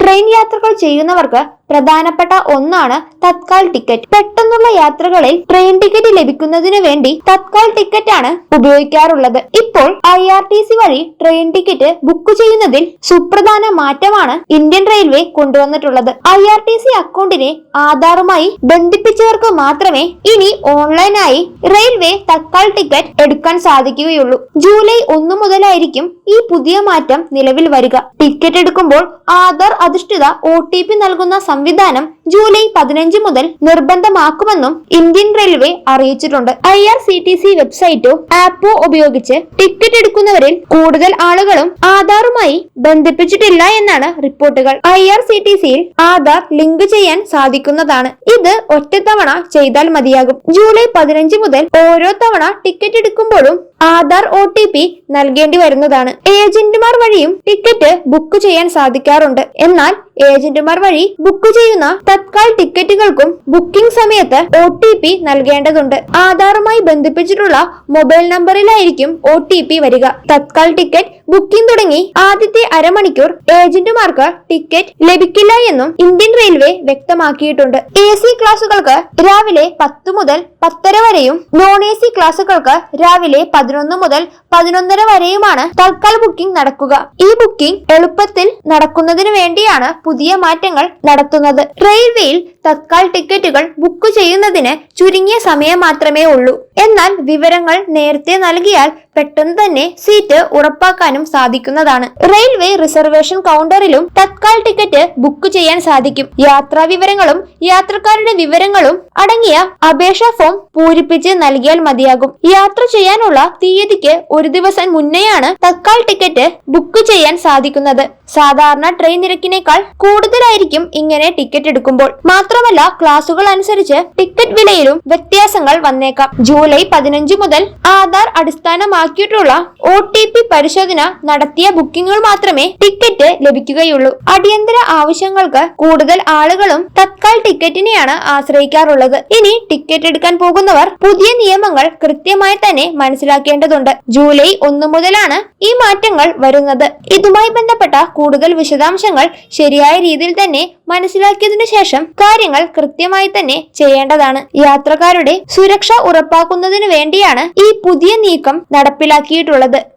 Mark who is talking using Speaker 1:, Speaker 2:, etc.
Speaker 1: Train യാത്രകൾ ചെയ്യുന്നവർക്ക് പ്രധാനപ്പെട്ട ഒന്നാണ് തത്കാൽ ടിക്കറ്റ്. പെട്ടെന്നുള്ള യാത്രകളിൽ ട്രെയിൻ ടിക്കറ്റ് ലഭിക്കുന്നതിന് വേണ്ടി തത്കാൽ ടിക്കറ്റ് ആണ് ഉപയോഗിക്കാറുള്ളത്. ഇപ്പോൾ IRTC വഴി ട്രെയിൻ ടിക്കറ്റ് ബുക്ക് ചെയ്യുന്നതിൽ സുപ്രധാന മാറ്റമാണ് ഇന്ത്യൻ റെയിൽവേ കൊണ്ടുവന്നിട്ടുള്ളത്. IRTC അക്കൗണ്ടിനെ ആധാറുമായി ബന്ധിപ്പിച്ചവർക്ക് മാത്രമേ ഇനി ഓൺലൈനായി റെയിൽവേ തത്കാൽ ടിക്കറ്റ് എടുക്കാൻ സാധിക്കുകയുള്ളൂ. ജൂലൈ 1 മുതലായിരിക്കും ഈ പുതിയ മാറ്റം നിലവിൽ വരിക. ടിക്കറ്റ് എടുക്കുമ്പോൾ ആധാർ അധിഷ്ഠിത OTP നൽകുന്ന സംവിധാനം ജൂലൈ 15 മുതൽ നിർബന്ധമാക്കുമെന്നും ഇന്ത്യൻ റെയിൽവേ അറിയിച്ചിട്ടുണ്ട്. IRCTC വെബ്സൈറ്റോ ആപ്പോ ഉപയോഗിച്ച് ടിക്കറ്റ് എടുക്കുന്നവരിൽ കൂടുതൽ ആളുകളും ആധാറുമായി ബന്ധിപ്പിച്ചിട്ടില്ല എന്നാണ് റിപ്പോർട്ടുകൾ. IRCTCയിൽ ആധാർ ലിങ്ക് ചെയ്യാൻ സാധിക്കുന്നതാണ്. ഇത് ഒറ്റത്തവണ ചെയ്താൽ മതിയാകും. ജൂലൈ 15 മുതൽ ഓരോ തവണ ടിക്കറ്റ് എടുക്കുമ്പോഴും ആധാർ OTP നൽകേണ്ടി വരുന്നതാണ്. ഏജന്റുമാർ വഴിയും ടിക്കറ്റ് ബുക്ക് ചെയ്യാൻ സാധിക്കാറുണ്ട്. എന്നാൽ ഏജന്റുമാർ വഴി ബുക്ക് ചെയ്യുന്ന തത്കാൽ ടിക്കറ്റുകൾക്കും ബുക്കിംഗ് സമയത്ത് OTP നൽകേണ്ടതുണ്ട്. ആധാറുമായി ബന്ധിപ്പിച്ചിട്ടുള്ള മൊബൈൽ നമ്പറിലായിരിക്കും OTP വരിക. തത്കാൽ ടിക്കറ്റ് ബുക്കിംഗ് തുടങ്ങി ആദ്യത്തെ അരമണിക്കൂർ ഏജന്റുമാർക്ക് ടിക്കറ്റ് ലഭിക്കില്ല എന്നും ഇന്ത്യൻ റെയിൽവേ വ്യക്തമാക്കിയിട്ടുണ്ട്. AC ക്ലാസുകൾക്ക് രാവിലെ 10 മുതൽ 10:30 വരെയും non-AC ക്ലാസുകൾക്ക് രാവിലെ 11 മുതൽ 11:30 വരെയുമാണ് തത്കാൽ ബുക്കിംഗ് നടക്കുക. ഈ ബുക്കിംഗ് എളുപ്പത്തിൽ നടക്കുന്നതിന് വേണ്ടിയാണ് പുതിയ മാറ്റങ്ങൾ നടത്തുന്നത്. റെയിൽവേയിൽ തത്കാൽ ടിക്കറ്റുകൾ ബുക്ക് ചെയ്യുന്നതിന് ചുരുങ്ങിയ സമയം മാത്രമേ ഉള്ളൂ. എന്നാൽ വിവരങ്ങൾ നേരത്തെ നൽകിയാൽ പെട്ടെന്ന് തന്നെ സീറ്റ് ഉറപ്പാക്കാനും സാധിക്കുന്നതാണ്. റെയിൽവേ റിസർവേഷൻ കൗണ്ടറിലും തത്കാൽ ടിക്കറ്റ് ബുക്ക് ചെയ്യാൻ സാധിക്കും. യാത്രാ വിവരങ്ങളും യാത്രക്കാരുടെ വിവരങ്ങളും അടങ്ങിയ അപേക്ഷാ ഫോം പൂരിപ്പിച്ച് നൽകിയാൽ മതിയാകും. യാത്ര ചെയ്യാനുള്ള തീയതിക്ക് ഒരു ദിവസം മുന്നെയാണ് തത്കാൽ ടിക്കറ്റ് ബുക്ക് ചെയ്യാൻ സാധിക്കുന്നത്. സാധാരണ ട്രെയിൻ നിരക്കിനേക്കാൾ കൂടുതലായിരിക്കും ഇങ്ങനെ ടിക്കറ്റ് എടുക്കുമ്പോൾ. മാത്രമല്ല ക്ലാസുകൾ അനുസരിച്ച് ടിക്കറ്റ് വിലയിലും വ്യത്യാസങ്ങൾ വന്നേക്കാം. ജൂലൈ 15 മുതൽ ആധാർ അടിസ്ഥാനമാക്കിയിട്ടുള്ള OTP പരിശോധന നടത്തിയ ബുക്കിംഗുകൾ മാത്രമേ ടിക്കറ്റ് ലഭിക്കുകയുള്ളൂ. അടിയന്തര ആവശ്യങ്ങൾക്ക് കൂടുതൽ ആളുകളും തത്കാൽ ടിക്കറ്റിനെയാണ് ആശ്രയിക്കാറുള്ളത്. ഇനി ടിക്കറ്റ് എടുക്കാൻ പോകുന്നവർ പുതിയ നിയമങ്ങൾ കൃത്യമായി തന്നെ മനസ്സിലാക്കേണ്ടതുണ്ട്. ജൂലൈ 1 മുതലാണ് ഈ മാറ്റങ്ങൾ വരുന്നത്. ഇതുമായി ബന്ധപ്പെട്ട കൂടുതൽ വിശദാംശങ്ങൾ ശരിയായ രീതിയിൽ തന്നെ മനസ്സിലാക്കിയതിനു ശേഷം കാര്യങ്ങൾ കൃത്യമായി തന്നെ ചെയ്യേണ്ടതാണ്. യാത്രക്കാരുടെ സുരക്ഷ ഉറപ്പാക്കുന്നതിന് വേണ്ടിയാണ് ഈ പുതിയ നീക്കം നടപ്പിലാക്കിയിട്ടുള്ളത്.